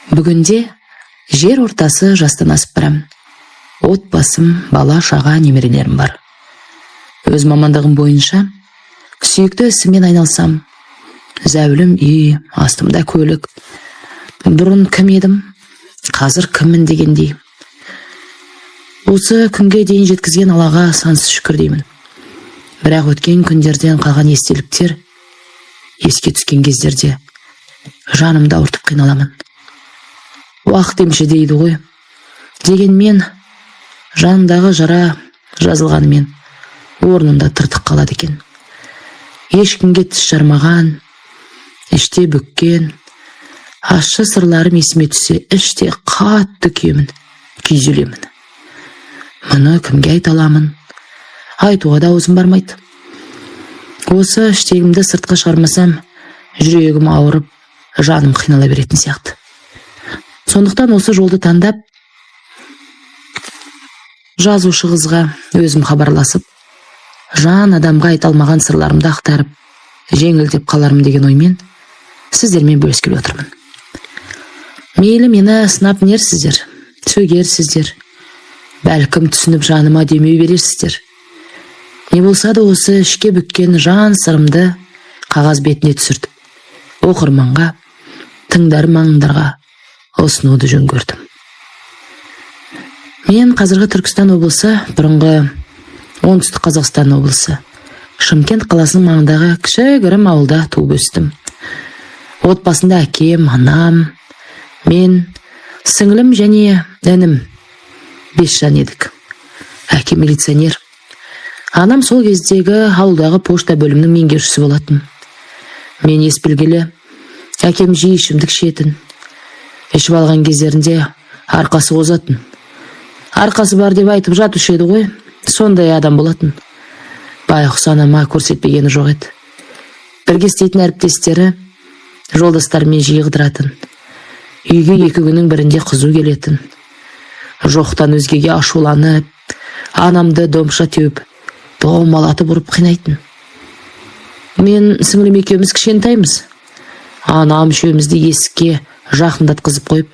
Бүгінде жер ортасы жастан асып барам. Отбасым, бала, шаға, немерелерім бар. Өз мамандығым бойынша сүйікті ісімен айналсам. Зәулім үй, астымда көлік. Бұрын кім едім, қазір кіммін дегендей. Осы күнге дейін жеткізген Аллаға сансыз шүкір деймін. Бірақ өткен күндерден қалған естеліктер еске түскен кездерде жанымды ауыртып қиналамын. Уақыт емші дейді ғой. Дегенмен жанындағы жара жазылғанымен орнында тыртық қалады екен. Ешкімге тіс жармаған, іште бүккен, ащы сырларым есіме түссе, іште қатты күйзелемін. Мұны кімге айта аламын? Айтуға да аузым бармайды. Осы іштегімді сыртқа шығармасам, жүрегім ауырып, жаным қинала беретін сияқты. Сондықтан осы жолды таңдап, жазушы қызға өзім хабарласып, жан адамға айта алмаған сырларымды ақтарып, жеңілдеп қалармын деген оймен сіздермен бөліскелі отырмын. Мейлі мені сынап нерсіздер, сөгерсіздер, бәлкім түсініп жаныма демеу берерсіздер. Не болса да осы ішке бүккен жан сырымды қағаз бетіне түсіртіп, оқырманға, тыңдармандарға ұсынуды жөн көрдім. Мен қазіргі Түркістан облысы, бұрынғы Оңтүстік Қазақстан облысы, Шымкент қаласының маңындағы кішігірім ауылда туып өстім. Отбасында әкем, анам, мен, сіңілім және інім 5 жан едік. Әкем милиционер. Анам сол кездегі ауылдағы пошта бөлімінің меңгерушісі болатын. Мен ес білгелі, әкем жиі ішімдік ішетін. Ішіп алған кездерінде арқасы озатын. Арқасы бар деп айтып жатушы еді ғой, сондай адам болатын. Байғұс анама көрсетпегені жоқ еді. Бірге істейтін әріптестері, жолдастарымен жиі қыдыратын. Үйге 2 күннің бірінде қызу келетін. Жоқтан өзгеге ашуланып, анамды домша теуіп, домалатып ұрып қинайтын. Мен сіңілім екеуміз кішкентаймыз. Анам үшеумізді есікке жақындатқызып қойып,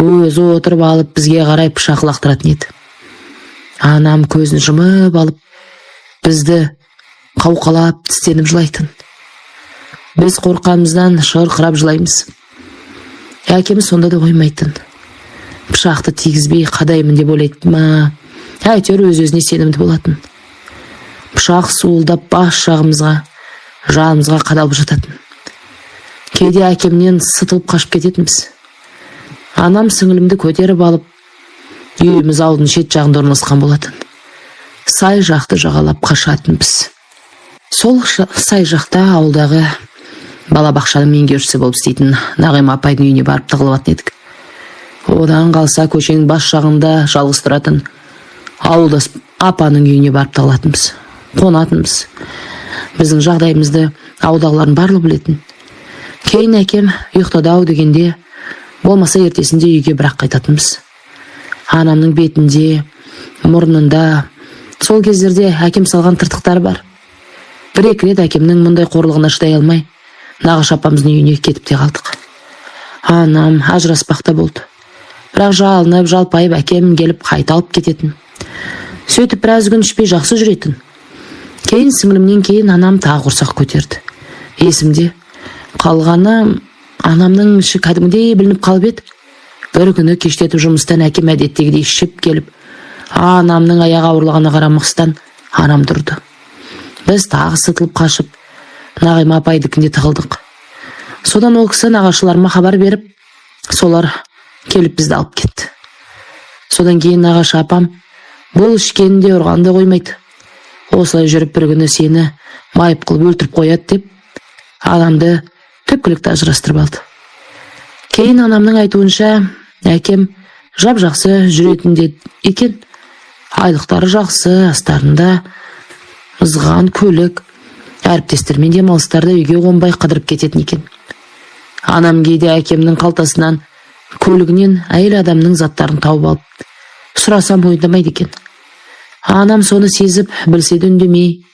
өзі отырып алып бізге қарай пышақ лақтыратын еді. Анам көзін жұмып алып, бізді қауқалап тістеніп жылайтын. Біз қорқамыздан шырқырап жылаймыз. Әкеміз сонда да қоймайтын. Пышақты тигізбей қадаймын деп ойлайды ма, әйтеуір өз-өзіне сенімді болатын. Пышақ суылдап бас жағымызға, жанымызға қадалып жататын. Кейде әкемнен сытылып қашып кететінбіз. Анам сіңілімді көтеріп алып, үйіміз ауылдың шет жағында орналасқан болатын. Сай жақты жағалап қашатынбыз. Сол сай жақта ауылдағы балабақшаның меңгерушісі болып істейтін Нағима апайдың үйіне барып тығылатын едік. Одан қалса көшенің бас жағында жалғыз тұратын ауылдас апаның үйіне барып тығылатынбыз, қонатынбыз. Біздің жағдайымызды ауылдағылардың барлығы білетін. Кейін әкем ұйықтады-ау дегенде, болмаса ертесінде үйге бірақ қайтатынбыз. Анамның бетінде, мұрнында сол кездерде әкем салған тыртықтар бар. 1-2 рет әкемнің мұндай қорлығына шыдай алмай, нағыш апамыздың үйіне кетіп те қалдық. Анам ажыраспақта болды. Бірақ жалынып, жалпайып әкем келіп қайта алып кететін. Сөйтіп біраз күн ішпей жақсы жүретін. Кейін сіңілімнен кейін анам тағы құрсақ көтерді. Есімде қалғаны анамның іші кәдімгідей білініп қалып еді. Бір күні кештетіп жұмыстан әкем әдеттегідей ішіп келіп, анамның аяғы ауырлығына қарамастан анам тұрды. Біз тағы сытылып қашып, Нағима апайдікінде тығылдық. Содан ол кісі нағашыларыма хабар беріп, солар келіп бізді алып кетті. Содан кейін нағашы апам бұл ішкенінде ұрғанды қоймайды. Осылай жүріп бір күні сені майып қылып өлтіріп қояды деп, анамды түпкілікті ажырастырып алды. Кейін анамның айтуынша, әкем жап-жақсы жүретінде екен. Айлықтары жақсы, астарында ызған көлік, әріптестермен демалыстарда үйге қонбай қыдырып кететін екен. Анам кейде әкемнің қалтасынан, көлігінен әйел адамның заттарын тауып алып, сұрасам мойындамайды екен. Анам соны сезіп, білсе де үндемей,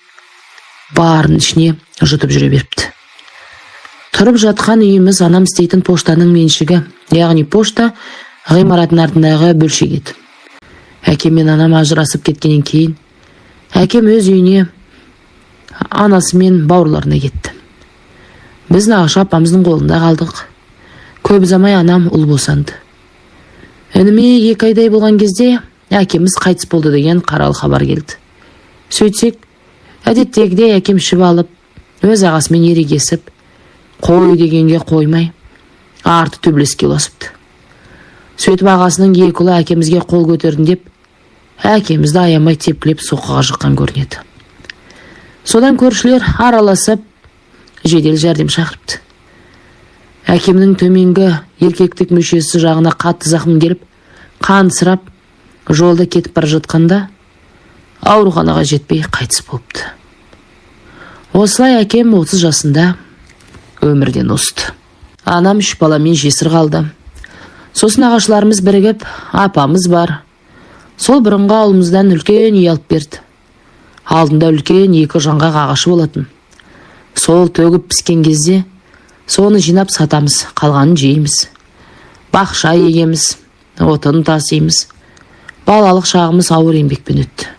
барын ішіне жұтып жүре беріпті. Тұрып жатқан үйіміз анам істейтін поштаның меншігі, яғни пошта ғимараттың артындағы бөлшек еді. Әкем мен анам ажырасып кеткеннен кейін әкем өз үйіне анасы мен бауырларына кетті. Біз нағашы апамыздың қолында қалдық. Көп ұзамай анам ұл босанды. Ініме 2 айдай болған кезде әкеміз қайтыс болды деген қаралы хабар келді. Сөйтсек, әдеттегідей әкем ішіп алып, өз ағасымен ерегесіп, қой дегенге қоймай, арты төбелеске ұласыпты. Сөйтіп ағасының 2 ұлы әкемізге қол көтердім деп, әкемізді аямай тепкілеп соққыға жыққан көрінеді. Содан көршілер араласып, жедел жәрдем шақырыпты. Әкемнің төменгі еркектік мүшесі жағына қатты зақым келіп, қан сырап, жолда кетіп бара жатқанда ауруханаға жетпей қайтыс болыпты. Осылай әкем 30 жасында өмірден озды. Анам 3 баламен жесір қалды. Сосын ағашыларымыз бірігіп, апамыз бар. Сол бұрынғы ауылымыздан үлкен үй алып берді. Алдында үлкен 2 жаңғақ ағашы болатын. Сол төгіп піскен кезде соны жинап сатамыз, қалғанын жейміз. Бақша егеміз, отын тасимыз. Балалық шағымыз ауыр еңбекпен өтті.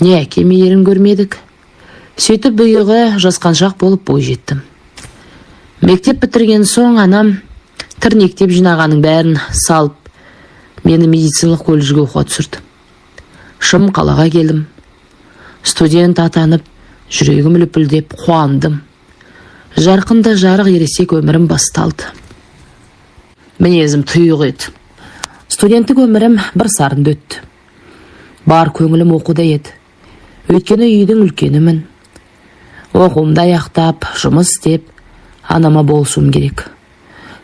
Не әке мейірін көрмедік. Сөйтіп бұйығы жасқаншақ болып бой жеттім. Мектеп бітірген соң анам тірнектеп жинағаның бәрін салып, мені медициналық колледжге оқуға түсірді. Шым қалаға келдім. Студент атанып, жүрегім лүпілдеп қуандым. Жарқында жарық ересек өмірім басталды. Мінезім тұйық еді. Студенттік өмірім бір сарында өтті. Бар көңілім оқуда еді. Өйткені үйдің үлкенімін. Оқуымды аяқтап, жұмыс істеп, анама болсуым керек.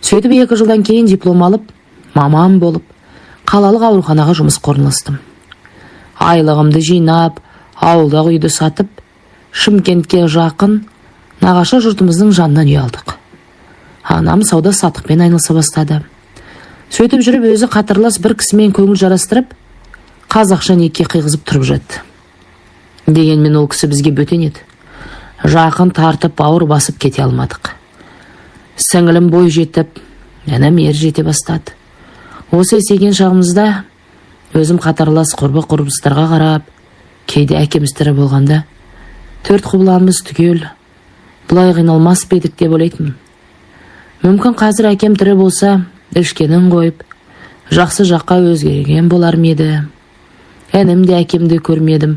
Сөйтіп 2 жылдан кейін диплом алып, мамам болып, қалалық ауруханаға жұмыс орналастым. Айлығымды жинап, ауылдағы үйді сатып, Шымкентке жақын нағашы жұртымыздың жанынан үй алдық. Анам сауда сатықпен айналыса бастады. Сөйтіп жүріп өзі қатарлас бір кісімен көңіл жарастырып, қазақша неке қиғызып тұрып жатты. Дегенмен ол кісі бізге бөтен еді. Жақын тартып бауыр басып кете алмадық. Сіңілім бой жетіп, әнім ер жете бастады. Осы есейген шағымызда өзім қатарлас құрбы-құрбыстарға қарап, кейде әкеміз тірі болғанда 4 құбыламыз түгел, бұлай қиналмас бедік деп ойлайтын. Мүмкін қазір әкем тірі болса, ішкенін қойып, жақсы жаққа өзгерген болар ма еді. Әнім де әкемді көрмедім.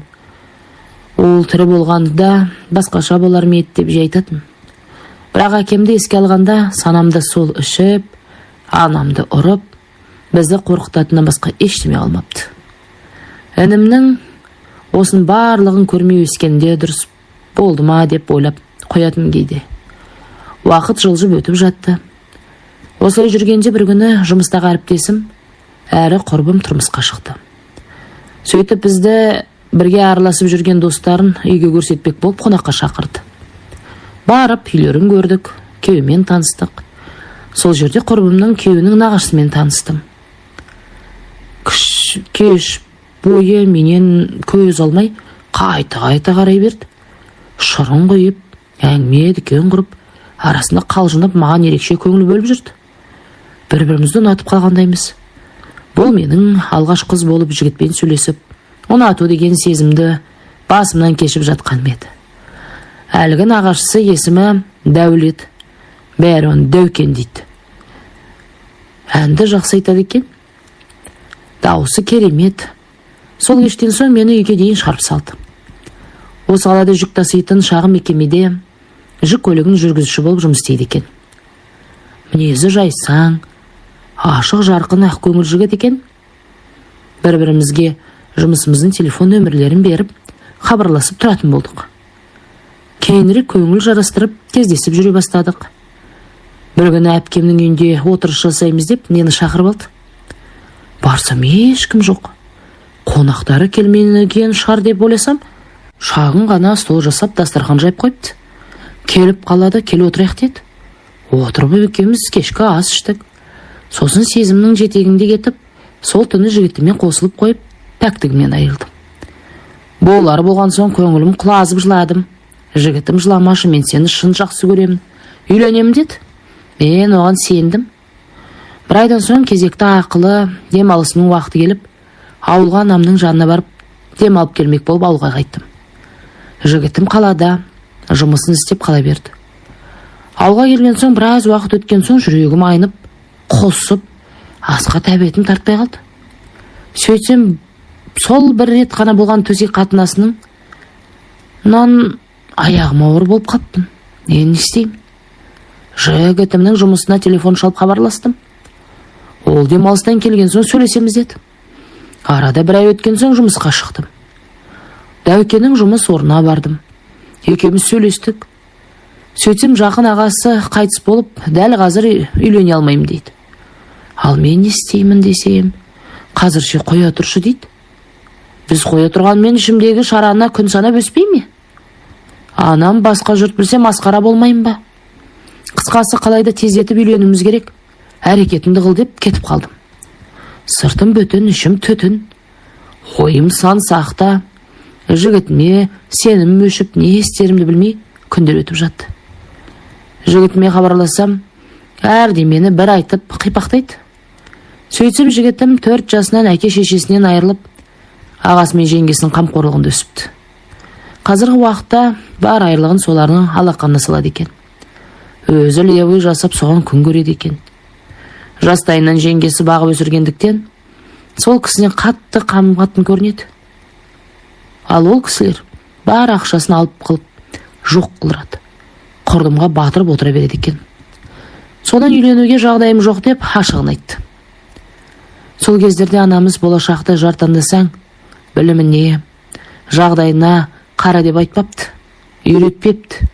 Ол тірі болғанда басқаша болар ма еді деп жайтатын. Бірақ әкемді еске алғанда санамда сол ішіп, анамды ұрып, бізді қорқытатынан басқа ештеме алмапты. Әнімнің осын барлығын көрмей өскенде дұрыс болды ма деп ойлап қоятын кейде. Уақыт жылжып өтіп жатты. Осылай жүргенде бір күні жұмыстағы әріптесім, әрі құрбым тұрмысқа шықты. Сөйтіп бізді бірге араласып жүрген достарын үйге көрсетпек болып қонаққа шақырды. Барып үйлерін көрдік, күйеуімен таныстық. Сол жерде құрбымның күйеуінің нағашысымен таныстым. Кеш бойы менен көз алмай қайта қарай берді. Шырын қойып, әңгіме дүкен құрып, арасында қалжынып маған ерекше көңіл бөліп жүрді. Бір-бірімізді ұнатып қалғандаймыз. Бұл менің алғаш қыз болып жігітпен сөйлесіп, ұнату деген сезімді басымнан кешіп жатқан еді. Әлгі нағашысы есімі Дәулет, бәрі оны Дәукен дейді. Әнді жақсы айтады екен. Дауысы керемет. Сол кештен соң мені үйге дейін шығарып салды. Осы қалада жүк таситын шағын мекемеде жүк көлігінің жүргізуші болып жұмыс істейді екен. Мінезі жайсаң, ашық жарқын ақ көңіл жігіт екен. Бір-бірімізге жұмысымыздың телефон нөмірлерін беріп, хабарласып тұратын болдық. Кейінірек көңіл жарастырып, кездесіп жүре бастадық. Бір күні әпкемнің үйінде отырыс жасаймыз деп мені шақырып алды. Барсам ешкім жоқ. Қонақтары келмеген шығар деп ойласам, шағын ғана стол жасап дастархан жайып қойыпты. Келіп қалады, келе отырайық деді. Отырып екеуміз кешкі ас іштік. Сосын сезімнің жетегінде кетіп, сол түні жігітімен қосылып қойып, пәктігімнен айырылдым. Болар болған соң көңілім құлазып жыладым. Жігітім жыламашы, мен сені шын жақсы көремін. Үйленемін деді. Мен оған сендім. Бір айдан соң кезекті ақылы демалысының уақыты келіп, ауылға анамның жанына барып, демалып келмек болып ауылға қайттым. Жігітім қалада, жұмысын істеп қала берді. Ауылға келген соң біраз уақыт өткен соң жүрегім айнып, құсып, асқа тәбетім тартпай қалды. Сөйтсем, сол бір рет қана болған төсек қатынасының аяғым ауыр болып қаптым. Не істеймін? Жігітімнің жұмысына телефон шалып хабарластым. Ол демалыстан келген соң сөйлесеміз деді. Арада бір ай өткен соң жұмысқа шықтым. Дәукенің жұмыс орнына бардым. Екеуміз сөйлестік. Сөйтсем, жақын ағасы қайтыс болып, дәл қазір үйлене алмаймын дейді. Ал мен не істеймін десем, қазірше қоя тұршы дейді. Біз қоя тұрғанмен ішімдегі шарана күн санап өспей ме? Анам басқа жұрт білсе масқара болмайын ба? Қысқасы қалайда тездетіп үйленуіміз керек. Әрекетімді қыл деп кетіп қалдым. Сыртым бөтін, ішім түтін. Ойым сан сақта. Жігітіме сенім өшіп, не істерімді білмей күндер өтіп жатты. Жігітіме хабарласам, әрдемені бір айтып қипақтайды. Сөйтсем, жігітім 4 жасынан әке шешесінен айырылып, ағасы мен жеңгесінің қамқорлығында өсіпті. Қазіргі уақытта бар айырылығын соларының алақанына салады екен. Өзі левый жасап соған күн көреді екен. Жастайынан жеңгесі бағып өсіргендіктен, сол кісінен қатты қамғатын көрінеді. Ал ол кісілер бар ақшасын алып қылып, жоқ қылырады. Құрдымға батырып отыра береді екен. Содан үйленуге жағдайым жоқ деп ашығын айтты. Сол кездерде анамыз болашақты жартандасаң, біліміне, жағдайына қара деп айтпапты, үйретпепті.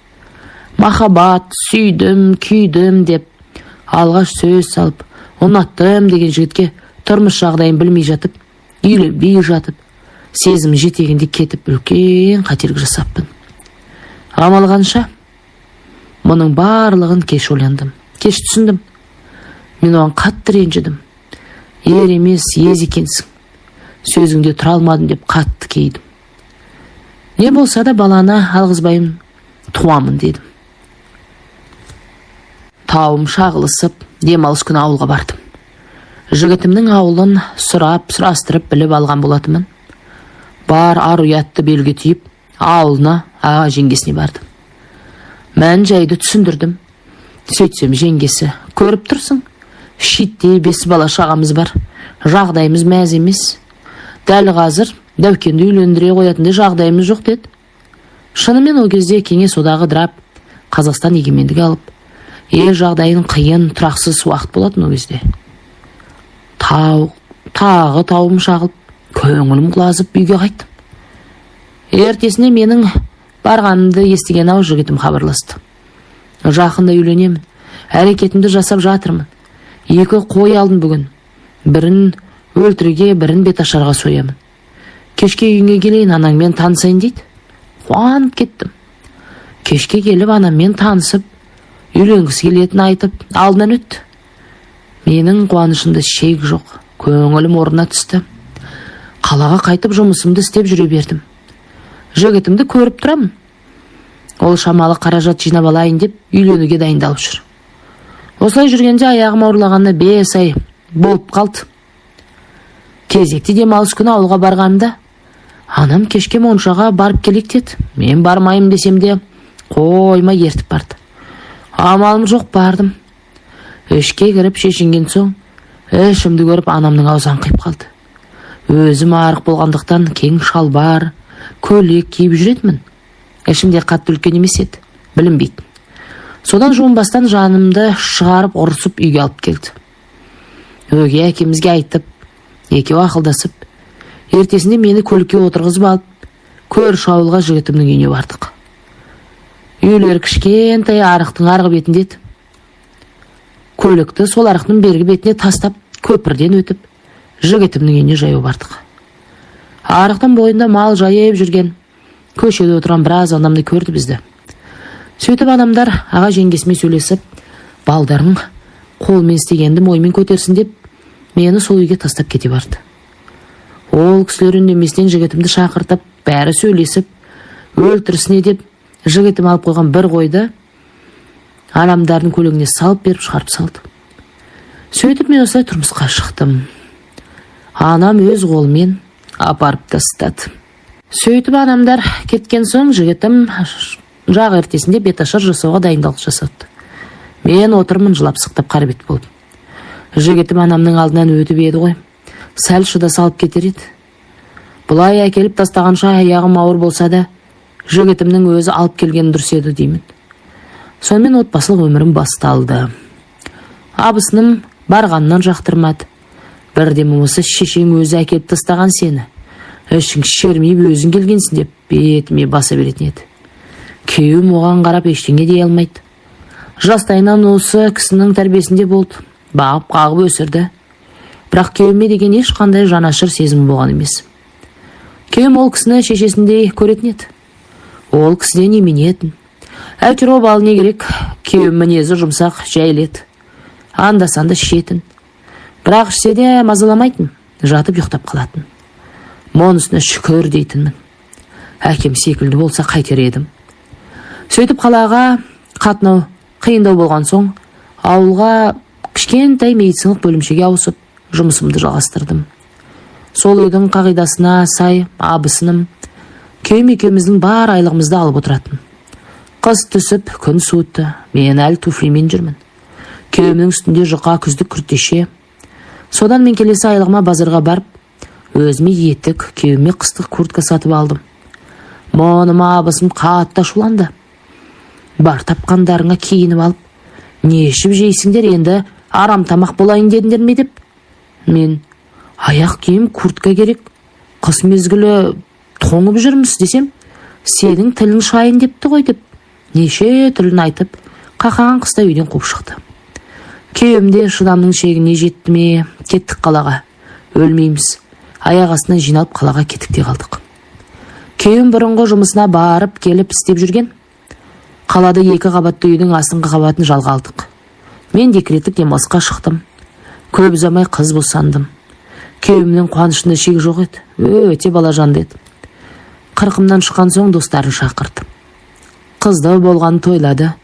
Махаббат, сүйдім, күйдім деп алғаш сөз салып, ұнаттым деген жігітке тұрмыс жағдайын білмей жатып, үйленбей жатып, сезім жетегінде кетіп үлкен қателік жасаппын. Амал қанша? Мұның барлығын кеш ойландым, кеш түсіндім. Мен оған қатты ренжідім. Ер емес, ез екенсің. Сөзіңде тұра алмадым деп қатты кейдім. Не болса да баланы алғызбаймын, туамын дедім. Тауым шағылысып, демалыс күні ауылға бардым. Жігітімнің ауылын сұрастырып біліп алған болатымын. Бар ар ұятты белгі түйіп, ауылына аға жеңгесіне бардым. Мән жайды түсіндірдім. Сөйтсем, жеңгесі, көріп тұрсың, шитте 5 бала шағамыз бар, жағдайымыз мәз емес. Дәл қазір Дәукенді үйлендіре қоятындай жағдайымыз жоқ деді. Шынымен ол кезде кеңес одағы дырап, Қазақстан егемендік алып, ел жағдайын қиын, тұрақсыз уақыт болатын ол кезде. Тағы тауым шағылып, көңілім құлазып үйге қайттым. Ертесіне менің барғанымды естіген ау жігітім хабарласты. Жақында үйленемін, әрекетімді жасап жатырмын. 2 қой алдым бүгін. Бірін өлтіреге, бірін беташарға соямын. Кешке үйіңе келейін, анаңмен танысайын дейді. Қуанып кеттім. Кешке келіп анаммен танысып, үйленгісі келетінін айтып, алдынан өтті. Менің қуанышымда шек жоқ, көңілім орнына түсті. Қалаға қайтып жұмысымды істеп жүре бердім. Жігітімді көріп тұрамын. Ол шамалы қаражат жинап алайын деп үйленуге дайындалып жүр. Осылай жүргенде аяғым ауырлағанда 5 ай болып қалды. Кезекті демалыс күні ауылға барғанымда, анам кешке моншаға барып келейік деді. Мен бармайым десем де, қоймай ертіп барды. Амалым жоқ, бардым. Ішке кіріп шешінген соң, ішімді көріп анамның аузы аңқиып қалды. Өзім арық болғандықтан кең шалбар, көйлек киіп жүретінмін. Ішімде қатты үлкен емес еді, білінбейтін. Содан жуынбастан жанымды шығарып ұрысып үйге алып келді. Өгей әкемізге айтып, екеуі ақылдасып, ертесінде мені көлікке отырғызып алып, көрші ауылға жігітімнің үйіне бардық. Үйлер кішкентай арықтың арғы бетінде еді. Көлікті сол арықтың бергі бетіне тастап, көпірден өтіп, жігітімнің үйіне жаяу бардық. Арықтың бойында мал жайып жүрген, көшеде отырған біраз адамды көрді бізді. Сөйтіп адамдар аға жеңгесімен сөйлесіп, балдарың қолмен істегенді моймен көтерсін деп, мені сол үйге тастап кете барды. Ол кісілер үндеместен жігітімді шақыртып, бәрі сөйлесіп, өлтірісіне деп, жігітім алып қойған бір қойды Анамдардың көлігіне салып беріп шығарып салды. Сөйтіп мен осылай тұрмысқа шықтым. Анам өз қолымен апарып тастады. Сөйтіп анамдар кеткен соң жігітім жақ ертесінде беташар жасауға дайындалық жасады. Мен отырмын жылап сықтап қарбет болып. Жігітім анамның алдынан өтіп еді ғой. Сәл шыда салып кетер еді. Бұлай әкеліп тастағанша аяғым ауыр болса да, жігітімнің өзі алып келген дұрыс еді деймін. Сонымен отбасылық өмірім басталды. Абысыным барғаннан жақтырмады. Бірден осы шешең өзі әкеліп тастаған сені. Ішің шермейіп өзің келгенсің деп бетіме баса беретін еді. Күйеуім оған қарап ештеңе дей алмайды. Жастайынан осы кісінің тәрбиесінде болды. Бағып қағып өсірді. Бірақ күйеуіме деген ешқандай жанашыр сезім болған емес. Күйеуім ол кісіні шешесіндей көретін еді. Ол кісіден именетін. Әйтеуір обалы не керек, күйеуім мінезі жұмсақ жайлет. Анда-санда ішетін. Бірақ ішсе де мазаламайтын, жатып ұйықтап қалатын. Монысына шүкір дейтінмін. Әкем секілді болса қайтер едім. Сөйтіп қалаға қатынау қиындау болған соң, ауылға кішкентай медициналық бөлімшеге ауысып, жұмысымды жалғастырдым. Сол үйдің қағидасына сай абысыным күйеуім екеуміздің бар айлығымызды алып отыратын. Қыс түсіп, күн суытты, мен әлі туфлимен жүрмін. Күйеуімнің үстінде жұқа күздік күртеше. Содан мен келесі айлығыма базарға барып, өзіме етік, күйеуіме қыстық куртка сатып алдым. Моныма абысым қатты ашуланды. Бар тапқандарыңа киініп алып, не ішіп жейсіңдер, енді арам тамақ болайын дедіңдер ме деп. Мен аяқ киім куртка керек, қыс мезгілі тоңып жүрміз десем, сенің тілін шайын депті ғой деп, неше тілін айтып, қақаған қыста үйден қуып шықты. Күйеуімде шыдамның шегіне жетті ме, кеттік қалаға. Өлмейміз. Аяқ астынан жиналып қалаға кеттік те қалдық. Күйеуім бұрынғы жұмысына барып келіп істеп жүрген. Қалада 2 қабатты үйдің астыңғы қабатын жалға алдық. Мен декреттік демалысқа шықтым. Көп ұзамай қыз босандым. Күйеуімнің қуанышында шек жоқ еді. Өте балажанды еді. 40-ымнан шыққан соң достарын шақырды. Қызды болғанын тойлады.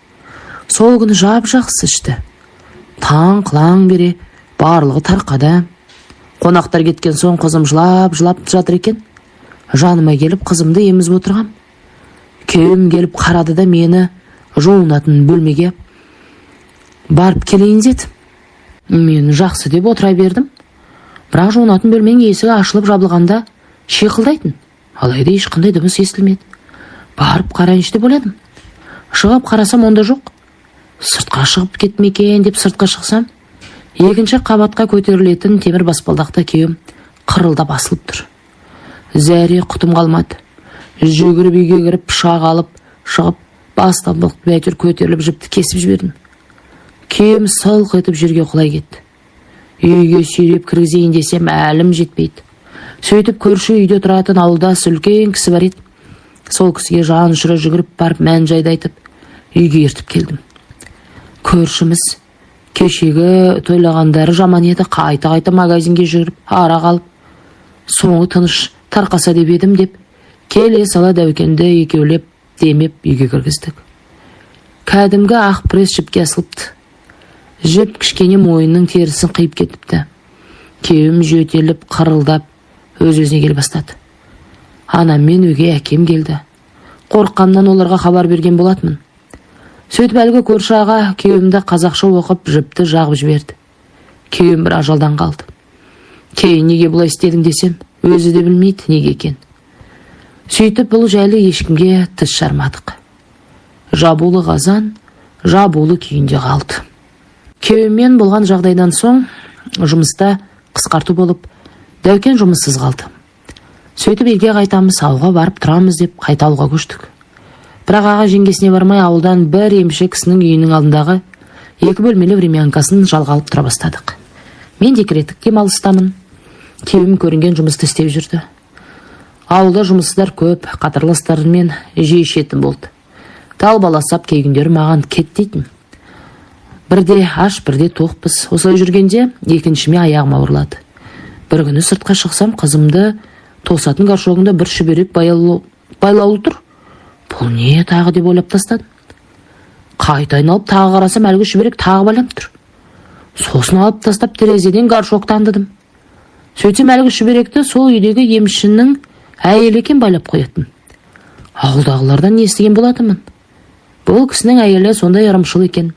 Сол күні жап-жақсы ішті. Таң қылаң бере барлығы тарқады. Қонақтар кеткен соң қызым жылап жатыр екен. Жаныма келіп қызымды емізіп отырғам. Күйеуім келіп қарады да мені жуынатын бөлмеге барып келейін деді. Мен жақсы деп отыра бердім. Бірақ жуынатын бөлменің есігі ашылып жабылғанда шиқылдайтын. Алайда ешқандай дыбыс естілмеді. Барып қарайыншы деп ойладым. Шығып қарасам онда жоқ. Сыртқа шығып кетмекен деп сыртқа шықсам, 2-ші қабатқа көтерілетін темір баспалдақта күйеуім қырылдап басылып тұр. Зәре құтым қалмады. Жүгіріп үйге кіріп пышақ алып, шығып, бастан-былық бәйтір көтеріліп жіпті кесіп жібердім. Күйеуім сылқ етіп жерге құлай кетті. Үйге сүйреп кіргізейін десем әлім жетпейді. Сөйтіп көрші үйде тұратын ауылдас үлкен кісі бар еді. Сол кісіге жан ұшыра жүгіріп барып мән-жайды айтып, үйге ертіп келдім. Көршіміз кешегі тойлағандары жаман еді, қайта магазинге жүріп арақ алып, соңы тыныш тарқаса деп едім деп, келе сала Дәукенді екеулеп демеп үйге кіргіздік. Кәдімгі ақ пресс жіпке асылыпты. Жіп кішкене мойынның терісін қиып кетіпті. Күйеуім жөтеліп, қырылдап, өз-өзіне келе бастады. Анам мен үйге әкем келді. Қорыққаннан оларға хабар берген болатмын. Сөйтіп әлгі көрші аға күйеуімді қазақша оқып жіпті жағып жіберді. Күйеуім бір ажалдан қалды. Кейін неге бұлай істедің десем, өзі де білмейді неге екен. Сөйтіп бұл жайлы ешкімге тіс жармадық. Жабулы қазан, жабулы күйінде қалды. Күйеуіммен болған жағдайдан соң жұмыста қысқарту болып, Дәукен жұмыссыз қалды. Сөйтіп елге қайтамыз, ауылға барып тұрамыз деп қайта ауылға көштік. Бірақ аға жеңгесіне бармай ауылдан бір емші кісінің үйінің алдындағы 2 бөлмелі времянкасын жалға алып тұра бастадық. Мен декреттік демалыстамын. Күйеуім көрінген жұмысты істеп жүрді. Ауылда жұмыссыздар көп, қатарластарымен жиі ішетін болды. Талбаласап кей күндері маған кет дейтін. Бірде аш, бірде тоқпыз. Осылай жүргенде екіншіме аяғым ауырлады. Бір күні сыртқа шықсам, қызымды тосатын горшогында бір шүберек байлаулы тұр. Бұл не тағы деп ойлап тастадым. Қайта айналып тағы қарасам әлгі шүберек тағы байланып тұр. Сосын алып тастап терезеден горшокты аңдыдым. Сөйтсем әлгі шүберекті сол үйдегі емшінің әйелі екен байлап қоятын. Ауылдағылардан естіген болатынмын. Бұл кісінің әйелі сондай ырымшыл екен.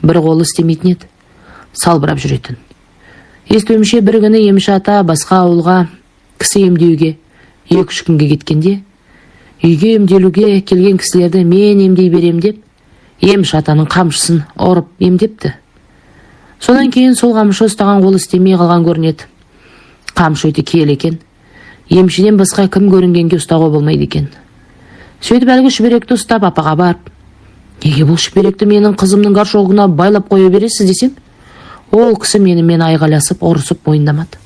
Бір қолы істемейтін еді. Салбырап жүретін. Естуімше бір күні емші ата басқа ауылға кісі емдеуге 2-3 күнге кеткенде, үйге емделуге келген кісілерді мен емдей берем деп, емші атаның қамшысын ұрып емдепті. Содан кейін сол қамшы ұстаған қол істемей қалған көрінеді. Қамшы өте киелі екен. Емшіден басқа кім көрінгенге ұстауға болмайды екен. Сөйтіп әлгі шүберекті ұстап апаға барып, неге бұл шүберекті менің қызымның горшогына байлап қоя бересіз десем, ол кісі менімен айғайласып, ұрысып мойындамады.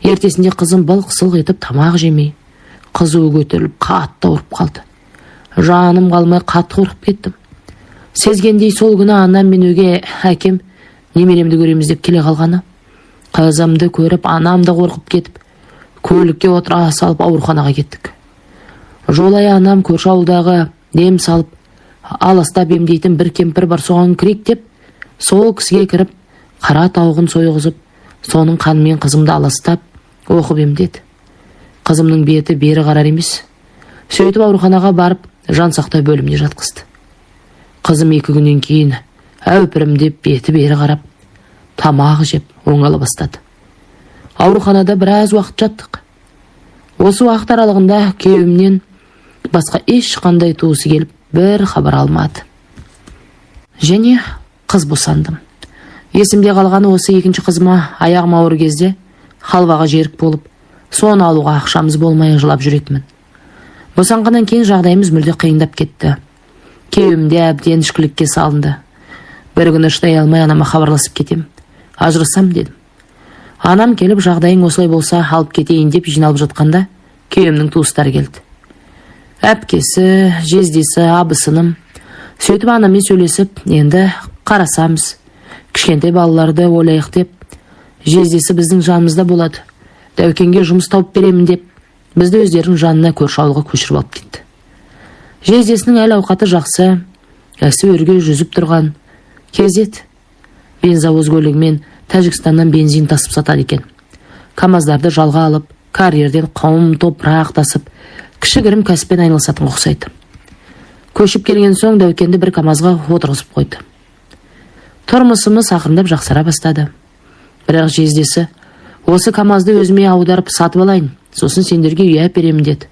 Ертесінде қызым былқ-сылқ етіп тамақ жемей, қызуы көтеріліп қатты ауырып қалды. Жаным қалмай қатты қорқып кеттім. Сезгендей сол күні анам мен өгей әкем немеремді көреміз деп келе қалғаны. Қызымды көріп анам да қорқып кетіп, көлікке отыра салып ауруханаға кеттік. Жолай анам көрші ауылдағы дем салып, аластап емдейтін бір кемпір бар, соған кірейік деп, сол кісіге кіріп, қара тауығын сойғызып, соның қанымен қызымды аластап, оқып емдеді. Қызымның беті бері қарар емес. Сөйтіп ауруханаға барып, жан сақтау бөліміне жатқызды. Қызым 2 күннен кейін әупірімдеп беті бері қарап, тамақ жеп, оңала бастады. Ауруханада біраз уақыт жаттық. Осы уақыт аралығында күйеуімнен басқа ешқандай туысы келіп, бір хабар алмады. Және қыз босандым. Есімде қалғаны осы 2-ші қызыма аяғым ауыр кезде халваға жерік болып, соны алуға ақшамыз болмай жылап жүретінмін. Босанғаннан кейін жағдайымыз мүлде қиындап кетті. Күйеуім де әбден ішкілікке салынды. Бір күні шыдай алмай анама хабарласып кетем. Ажырасам дедім. Анам келіп, жағдайың осылай болса алып кетейін деп жиналып жатқанда, күйеуімнің туыстары келді. Әпкесі, жездесі, абысыным. Сөйтіп анаммен сөйлесіп, енді қарасамыз. Кішкентай балаларды ойлайық деп, жездесі біздің жанымызда болады. Дәукенге жұмыс тауып беремін деп, бізді өздерінің жанына көрші ауылға көшіріп алып кетті. Жездесінің әл ауқаты жақсы, әсі өрге жүзіп тұрған кезет. Бензовоз көлігімен Тәжікстаннан бензин тасып сатады екен. КамАЗдарды жалға алып, карьерден құм топырақ тасып, кішігірім кәсіппен айналысатын ұқсайды. Көшіп келген соң Дәукенді бір КамАЗға отырғызып қойды. Тұрмысымыз ақырындап жақсара бастады. Бірақ жездесі, осы КамАЗды өзіме аударып сатып алайын, сосын сендерге үй әперемін деді.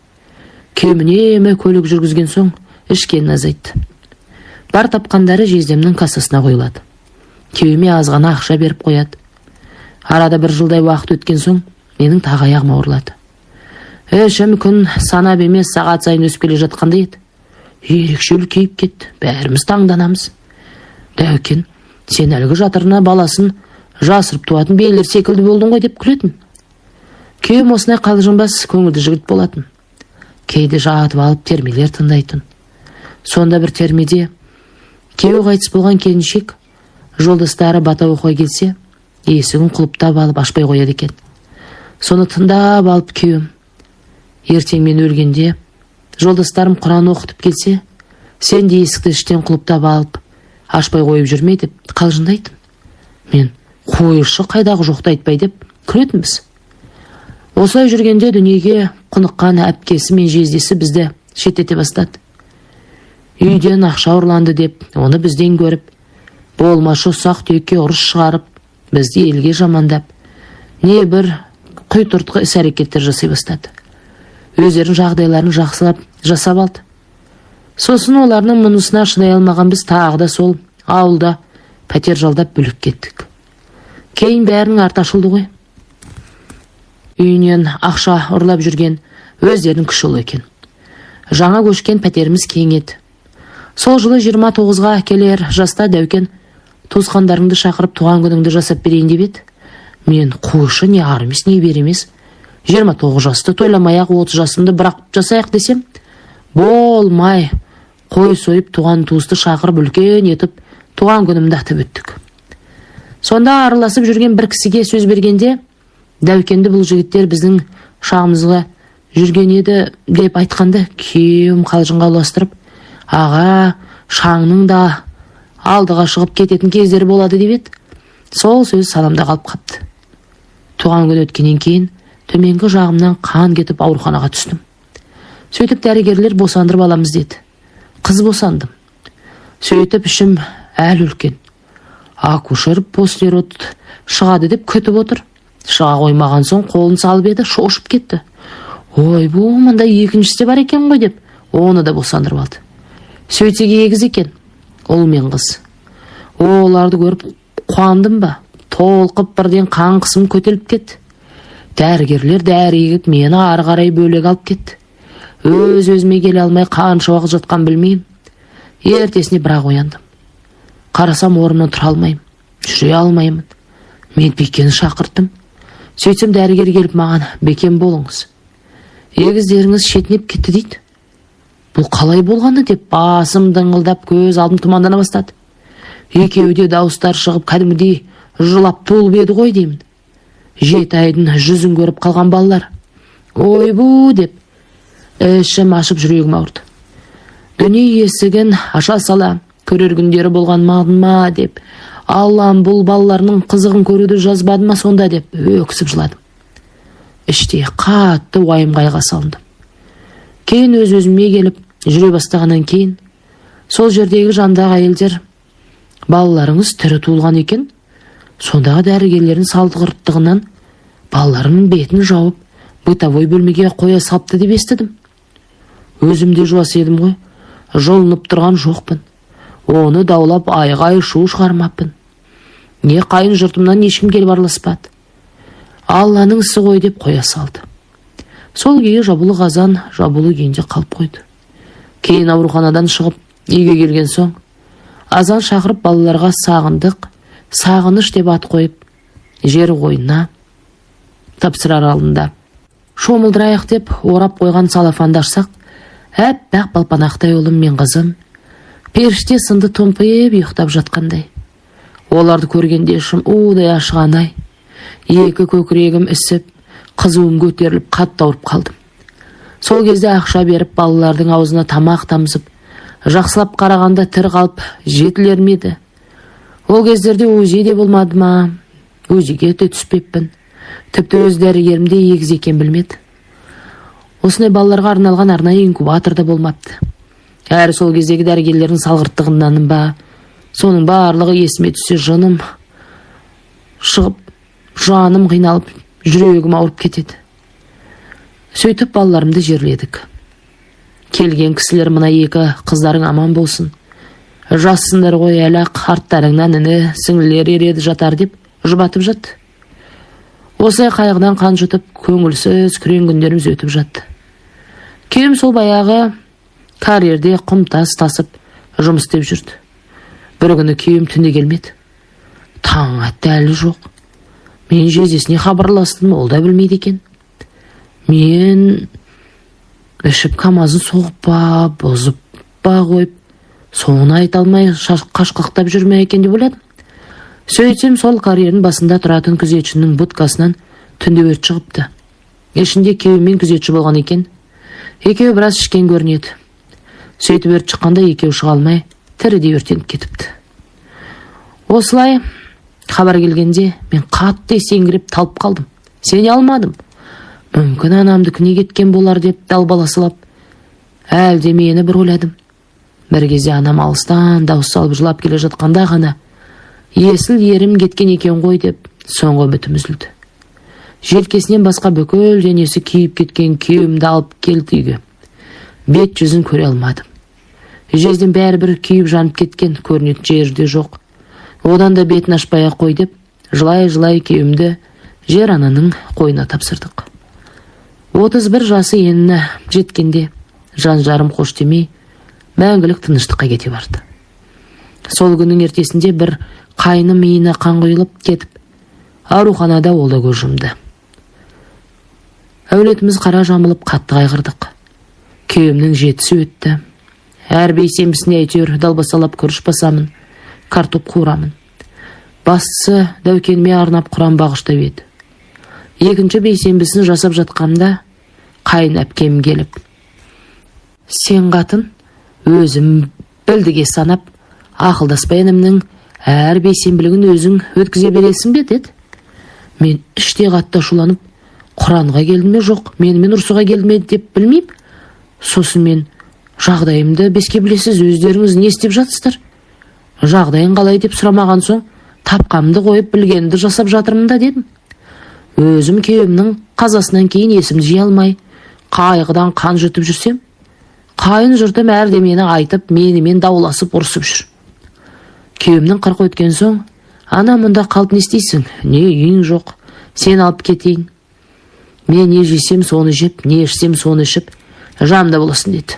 Күйеуіме көлік жүргізген соң ішкенін азайтты. Бар тапқандары жездемнің кассасына қойылады. Күйеуіме азғана ақша беріп қояды. Арада 1 жылдай уақыт өткен соң менің тағы аяғым ауырлады. Ішім күн санап емес сағат сайын өсіп келе жатқанда еді. Ерекше үлкейіп кетті. Бәріміз таңданамыз. Дәукен, сен әлгі жатырына баласын жасырып туатын бейлер секілді болдың ғой деп күлетін. Күйеуім осындай қалжыңбас көңілді жігіт болатын. Кейде жатып алып термелер тыңдайтын. Сонда бір термеде күйеуі қайтыс болған келіншек жолдастары бата оқуға келсе, есігін құлыптап алып ашпай қояды екен. Соны тыңдап алып күйеуім, ертең мен өлгенде жолдастарым Құран оқытып келсе, сен де есікті іштен құлыптап алып ашпай қойып жүрме деп қалжыңдайтын. Мен қойшы қайдағы жоқты айтпай деп күлетінбіз. Осылай жүргенде дүниеге құныққан әпкесі мен жездесі бізді шеттете бастады. Үйден ақша ұрланды деп, оны бізден көріп, болмашы ұсақ түйекке ұрыс шығарып, бізді елге жамандап, не бір құйтыртқы іс-әрекеттер жасай бастады. Өздерінің жағдайларын жақсылап жасап алды. Сосын оларының мұнысына шыдай алмаған біз тағы да сол ауылда пәтер жалдап бөліп кеттік. Кейін бәрінің арты ашылды ғой. Үйінен ақша ұрлап жүрген өздерінің күші ұлы екен. Жаңа көшкен пәтеріміз кең еді. Сол жылы 29-ға келер жаста Дәукен туысқандарыңды шақырып туған күніңді жасап берейін деп еді. Мен қойшы не ар емес не бер емес. 29 жасты тойламай-ақ 30 жасымды бірақ жасайық десем, болмай, қой сойып туған туысты шақырып үлкен етіп туған күнімді атап өттік. Сонда араласып жүрген бір кісіге сөз бергенде, Дәукенді бұл жігіттер біздің шағымызға жүрген еді деп айтқанды күйеуім қалжыңға ұластырып, аға, шаңның да алдыға шығып кететін кездері болады деп еді. Сол сөз санамда қалып қапты. Туған күн өткеннен кейін төменгі жағымнан қан кетіп ауруханаға түстім. Сөйтіп дәрігерлер босандырып аламыз деді. Қыз босандым. Сөйтіп ішім әлі үлкен. Акушер послерод шығады деп күтіп отыр. Шыға қоймаған соң қолын салып еді, шошып кетті. Ой, бұл мында екіншісі де бар екен ғой деп, оны да босандырып алды. Сөйтсек егіз екен, ұл мен қыз. Оларды көріп қуандым ба? Толқып бірден қан қысым көтеріліп кетті. Дәрігерлер дәрі егіп мені ары қарай бөлек алып кетті. Өз-өзіме келе алмай қанша уақыт жатқан білмеймін. Ертесіне бірақ ояндым. Қарасам орнымнан тұра алмаймын, жүре алмаймын. Мен Бекені шақырттым. Сөйтсем дәрігер келіп маған: Бекен болыңыз, егіздеріңіз шетінеп кетті дейді. Бұл қалай болғаны деп басым дыңғылдап, көз алдым тұмандана бастады. Екеуі де дауыстар шығып кәдімгідей жылап толып еді ғой деймін. 7 айдың жүзін көріп қалған балалар. Ой бұ деп ішім ашып жүрегім ауырды. Дүние есігін аша сала көрер күндері болған ма деп, Аллам бұл балаларының қызығын көруді жазбады ма сонда деп өксіп жыладым. Іште қатты уайым қайға салындым. Кейін өз-өзіме келіп жүре бастағаннан кейін сол жердегі жандағы әйелдер: балаларыңыз тірі туылған екен, сондағы дәрігерлердің салғырттығынан балаларының бетін жауып бытовой бөлмеге қоя салыпты деп естідім. Өзім де жуас едім ғой, жолынып тұрған жоқпын. Оны даулап айғай шу шығармаппын. Не қайын жұртымнан ешкім келіп араласпады. Алланың ісі ғой деп қоя салды. Сол күйі жабулы қазан жабулы күйінде қалып қойды. Кейін ауруханадан шығып үйге келген соң азан шақырып балаларға сағындық, сағыныш деп ат қойып, жер қойнына тапсырар алдында шомылдырайық деп орап қойған салафанды ашсақ, әппақ балпанақтай ұлым мен қызым періште сынды томпиып ұйықтап жатқандай. Оларды көргенде ішім удай ашығанай, екі көкірегім ісіп, қызуым көтеріліп қатты ауырып қалдым. Сол кезде ақша беріп балалардың аузына тамақ тамызып, жақсылап қарағанда тірі қалып жетілер ме еді? Ол кездерде УЗИ де болмады ма? УЗИге де түспеппін. Тіпті өз дәрігерім де егіз екен білмеді. Осындай балаларға арналған арнайы инкубатор да болмапты. Әрі сол кездегі дәрігерлердің салғырттығынан ба, соның барлығы есіме түссе жыным шығып, жаным қиналып, жүрегім ауырып кетеді. Сөйтіп балаларымды жерледік. Келген кісілер: мына екі қыздарың аман болсын, жассыңдар ғой, әлі арттарыңнан іні сіңлілер ереді жатар деп жұбатып жатты. Осылай қайғыдан қан жұтып, көңілсіз күрең күндеріміз өтіп жатты. Күйеуім сол баяғы карьерде құмтас тасып жұмыс істеп жүрді. Бір күні күйеуім түнде келмеді. Таң атты, әлі жоқ. Мен жездесіне хабарластым, ол да білмейді екен. Мен ішіп камазын соғып па, бұзып па қойып, соны айта алмай қашқақтап жүрме екен деп ойладым. Сөйтсем сол карьердің басында тұратын күзетшінің будкасынан түнде өрт шығыпты. Ішінде күйеуімен күзетші болған екен. Екеуі біраз ішкен көрінеді. Сөйтіп өрт шыққанда екеуі шыға алмай тірідей өртеніп кетіпті. Осылай хабар келгенде мен қатты есеңгіреп талып қалдым. Сене алмадым. Мүмкін анамды күне кеткен болар деп далбаласылап, әлде мені бір ойладым. Бір кезде анам алыстан дауыс салып жылап келе жатқанда ғана есіл ерім кеткен екен ғой деп соңғы үмітім үзілді. Желкесінен басқа бүкіл денесі күйіп кеткен күйеуімді алып келді үйге. Бет жүзін көре алмадым. Жезден бәрібір күйіп жанып кеткен, көрінетін жерде жоқ. Одан да бетін ашпай қой деп жылай-жылай күйеуімді жер ананың қойына тапсырдық. 31 жасы еніне жеткенде жан-жарым қош демей мәңгілік тыныштыққа кете барды. Сол күннің ертесінде бір қайным миына қан құйылып кетіп, ауруханада ол да көз жұмды. Әулетіміз қара жамылып қатты қайғырдық. Күйеуімнің жетісі өтті. Әр бейсенбісіне әйтеуір далбасалап күріш басамын, картоп қуырамын. Бастысы дәукеніме арнап құран бағыштап еді. Екінші бейсенбісін жасап жатқанда қайын әпкем келіп: сен қатын, өзім білдіге санап, ақылдаспай інімнің әр бейсенбілігін өзің өткізе бересің бе, деді. Мен іште қатты ашуланып, Құранға келді ме жоқ, менімен ұрсуға келді ме деп білмеймін. Сосын мен, жағдайымды беске білесіз, өздеріңіз не істеп жатсыздар? Жағдайың қалай деп сұрамаған соң, тапқамды қойып білгенімді жасап жатырмын да, дедім. Өзім күйеуімнің қазасынан кейін есімді жия алмай, қайғыдан қан жұтып жүрсем, қайын жұртым әрдемені айтып, менімен дауласып ұрсып жүр. Күйеуімнің 40 өткен соң, ана мұнда қалып не істейсің? Не үйің жоқ, сен алып кетейін. Мен не жесем соны жеп, не ішсем соны ішіп, жамда боласың, деді.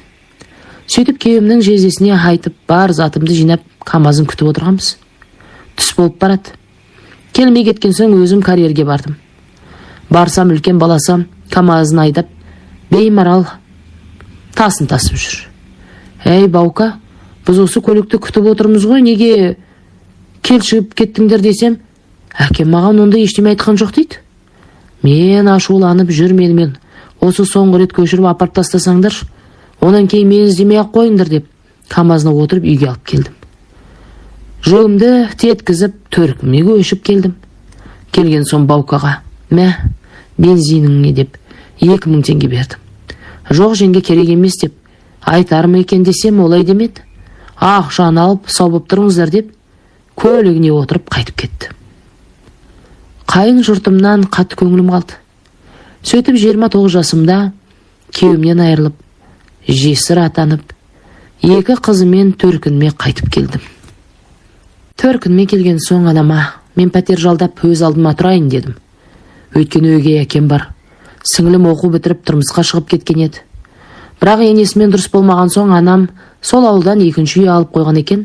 Сөйтіп күйеуімнің жездесіне айтып, бар затымды жинап, камазын күтіп отырғанбыз. Түс болып барады. Келмей кеткен соң өзім карьерге бардым. Барсам үлкен баласам, камазын айдап, беймарал тасын тасып жүр. Әй, Баука, біз осы көлікті күтіп отырмыз ғой, неге кел шығып кеттіңдер десем, әкем маған онда ештеме айтқан жоқ, дейді. Мен ашуланып жүр, менімен осы соңғы рет көшіріп апарып тастасаңдар, онан кейін мені іздемей ақ қойыңдар деп, камазына отырып үйге алып келдім. Жолымды теткізіп, төркіме көшіп келдім. Келген соң Баукаға, мә, бензиніңе деп 2000 теңге бердім. Жоқ, жеңге керек емес деп, айтарым екен десем, олай демеді. Ақшаны алып, сау боп тұрыңыздар деп, көлігіне отырып қайтып кетті. Қайын жұртымнан қатты көңілім қалды. Сөйтіп 29 жасымда күйеуімнен айырылып, жесір атанып, 2 қызымен төркініме қайтып келдім. Төркініме келген соң анама, мен пәтер жалдап өз алдыма тұрайын дедім. Өйткені өгей әкем бар. Сіңілім оқу бітіріп тұрмысқа шығып кеткен еді. Бірақ енесімен дұрыс болмаған соң анам сол ауылдан 2-ші үй алып қойған екен.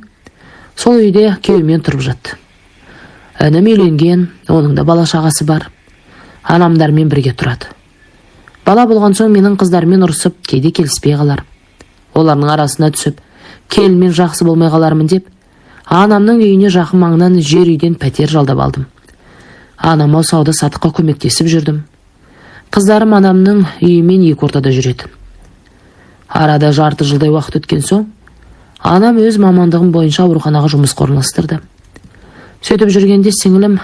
Сол үйде күйеуімен тұрып жатты. Інім үйленген, оның да бала шағасы бар. Анамдармен бірге тұрады. Бала болған соң менің қыздармен ұрысып, кейде келіспей қалар. Олардың арасына түсіп, келінмен жақсы болмай қалармын деп, анамның үйіне жақын маңнан жер үйден пәтер жалдап алдым. Анама сауда сатыққа көмектесіп жүрдім. Қыздарым анамның үйімен екі ортада жүретін. Арада жарты жылдай уақыт өткен соң, анам өз мамандығым бойынша ауруханаға жұмысқа орналастырды. Сөйтіп жүргенде сіңілім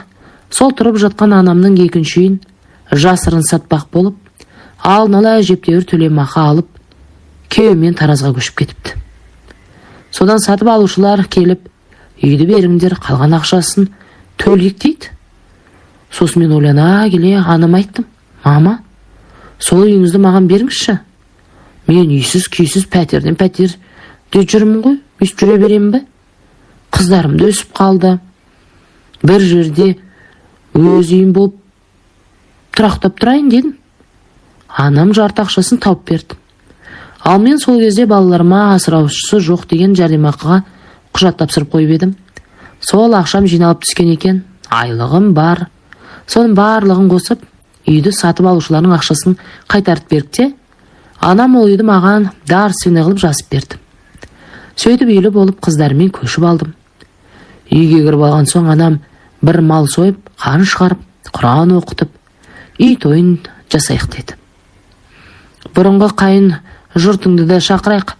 сол тұрып жатқан анамның 2-ші үйін жасырын сатпақ болып, алдын ала әжептәуір төлемақы алып, күйеуімен Таразға көшіп кетіпті. Содан сатып алушылар келіп, үйді беріңдер, қалған ақшасын төлейік дейді. Сосын мен ойлана келе анама айттым, мама, сол үйіңізді маған беріңізші. Мен үйсіз күйсіз пәтерден пәтер жүрмін ғой, өйстіп жүре беремін бе? Қыздарымды өсіп қалды. Бір жерде өз үйім болып тұрақтап тұрайын дедім. Анам жарты ақшасын тауып берді. Ал мен сол кезде балаларыма асыраушысы жоқ деген жәрдемақыға құжат тапсырып қойып едім. Сол ақшам жиналып түскен екен, айлығым бар. Соның барлығын қосып, үйді сатып алушылардың ақшасын қайтарып берді. Анам ол үйді маған дарсыны қылып жазып берді. Сөйтіп үйлі болып қыздарымен көшіп алдым. Үйге кіріп алған соң анам бір мал сойып, қан шығарып, Құран оқытып, үй тойын жасайық деді. Бұрынғы қайын жұртыңды да шақырайық,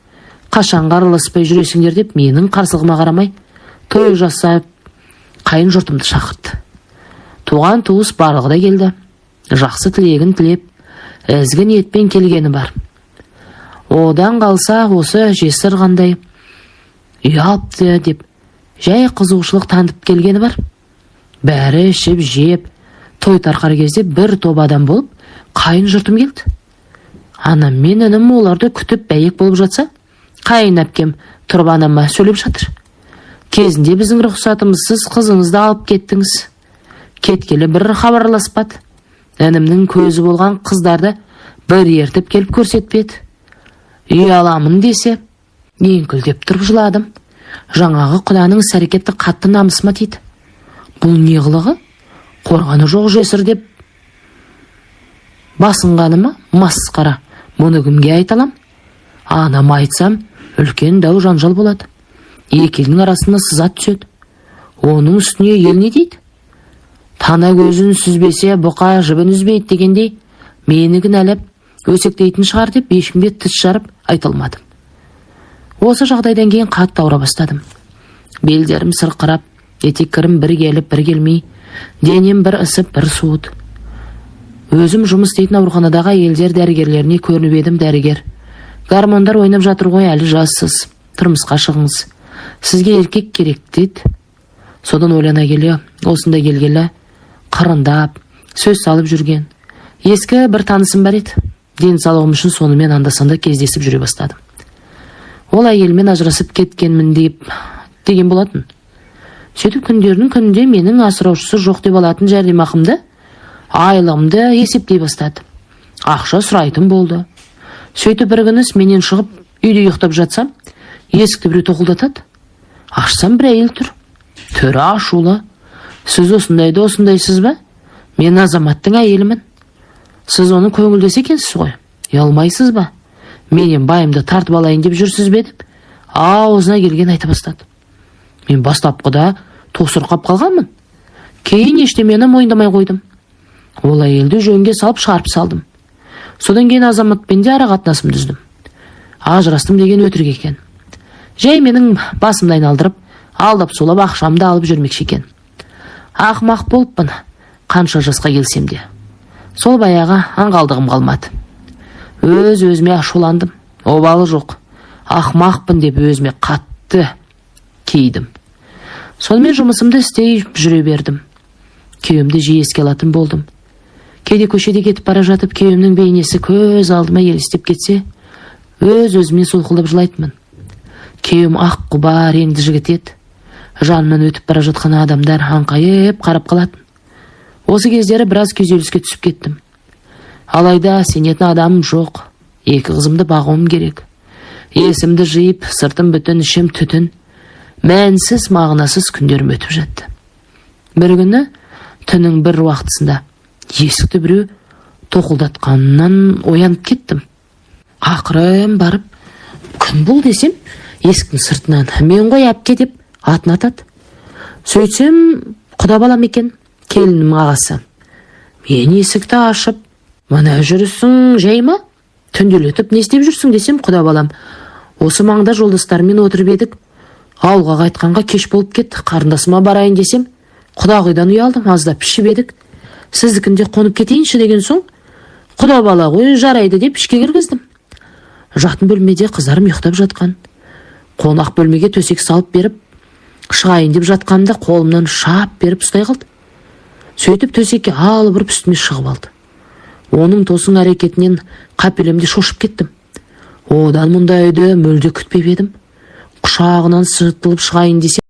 қашанға араласпай жүресіңдер деп менің қарсылығыма қарамай, той жасап, қайын жұртымды шақырды. Туған туыс барлығы да келді. Жақсы тілегін тілеп, ізгі ниетпен келгені бар. Одан қалса осы жесір қандай үй алыпты деп, жай қызығушылық танытып келгені бар. Бәрі ішіп, жеп, той тарқар кезде бір топ адам болып, қайын жұртым келді. Анам мен інім оларды күтіп бәйек болып жатса, қайын әпкем тұрып анама сөйлеп жатыр. Кезінде біздің рұқсатымызсыз қызыңызды алып кеттіңіз. Кеткелі бір хабарласпады. Інімнің көзі болған қыздарды бір ертіп келіп көрсетпеді. Үй аламын десе, еңкілдеп тұрып жыладым. Жаңағы құданың іс-әрекеті қатты намысыма тиді. Бұл не қылығы? Қорғаны жоқ жесір деп басынғаны ма? Масқара. Мұны кімге айталам? Анам айтсам, үлкен дау жанжал болады. Екі елдің арасына сызат түседі. Оның үстіне ел не дейді? Тана көзін сүзбесе, бұқа жібін үзбейді дегендей, мені кінәлап өсектейтін шығар деп ешкімге тіс жарып айтылмадым. Осы жағдайдан кейін қатты ауыра бастадым. Белдерім сырқырап, етеккірім бір келіп, бір келмей, денем бір ысып, бір суыт. Өзім жұмыс істейтін ауруханадағы әйелдер дәрігерлеріне көрініп едім. Дәрігер: "Гормондар ойнап жатыр ғой, әлі жассыз, тұрмысқа шығыңыз. Сізге еркек керек" деді. Содан ойлана келе, осында келгелі, қырындап, сөз салып жүрген ескі бір танысым бар еді. Денсаулығым үшін сонымен анда-санда кездесіп жүре бастадым. Ол әйелмен ажырасып кеткенмін деген болатын. Сөйтіп күндердің күнінде менің асыраушысы жоқ деп алатын жәрдемақымды, айлығымды есептей бастады. Ақша сұрайтын болды. Сөйтіп бір күні менен шығып, үйде ұйықтап жатсам, есікті біреу тоқылдатады. Ашсам, бір әйел тұр. Түрі ашулы: "Сіз осындайсыз ба? Мен азаматтың әйелімін. Сіз оны көңілдес екенсіз ғой. Ұялмайсыз ба? Менен байымды тартып алайын деп жүрсіз бе?" деп аузына келген айта бастады. Мен бастапқыда тосырқап қалғанмын. Кейін ештемені мойындамай қойдым. Ол әйелді жөнге салып шығарып салдым. Содан кейін азаматпен де ара қатынасымды үздім. Ажырастым деген өтірік екен. Жай менің басымды айналдырып, алдап солап ақшамды алып жүрмекші екен. Ақымақ болыппын, қанша жасқа келсем де. Сол баяғы аңғалдығым қалмады. Өзіме ашуландым. Обалы жоқ, ақымақпын деп өзіме қатты кейдім. Сонымен жұмысымды істей жүре бердім. Күйеуімді жиі еске алатын болдым. Кейде көшеде кетіп бара жатып, күйеуімнің бейнесі көз алдыма елестеп кетсе, өзіме солқылдап жылайтынмын. Күйеуім ақ құба реңді жігіт еді. Жанынан өтіп бара жатқан адамдар аңқайып қарап қалатын. Осы кездері біраз күйзеліске түсіп кеттім. Алайда сенетін адамым жоқ. 2 қызымды бағуым керек. Есімді жиып, сыртым бүтін, ішім түтін. Мәнсіз, мағынасыз күндерім өтіп жатты. Бір күні түннің бір уақытысында есікті біреу тоқылдатқанынан оянып кеттім. Ақырын барып, "Кім бұл?" десем, есіктің сыртынан "Мен ғой, әпке" деп атын атады. Сөйтсем, құда балам екен, келінім ағасы. Мен есікті ашып: "Мына жүрісің жай ма? Түнделетіп не істеп жүрсің?" десем, құда балам: "Осы маңда жолдастарымен отырып едік. Ауылға қайтқанға кеш болып кетті. Қарындасыма барайын десем, құдағидан ұялдым, аздап ішіп едік. Сіздікінде қонып кетейінші" деген соң, "Құда бала ғой, жарайды" деп ішке кіргіздім. Жатын бөлмеде қыздарым ұйықтап жатқан. Қонақ бөлмеге төсек салып беріп, шығайын деп жатқанымда қолымнан шап беріп ұстай қалды. Сөйтіп төсекке алып ұрып үстіме шығып алды. Оның тосын әрекетінен қапелімде шошып кеттім. Одан мұндай үйді мүлде күтпеп едім. Құшағынан сытылып шығайын десем,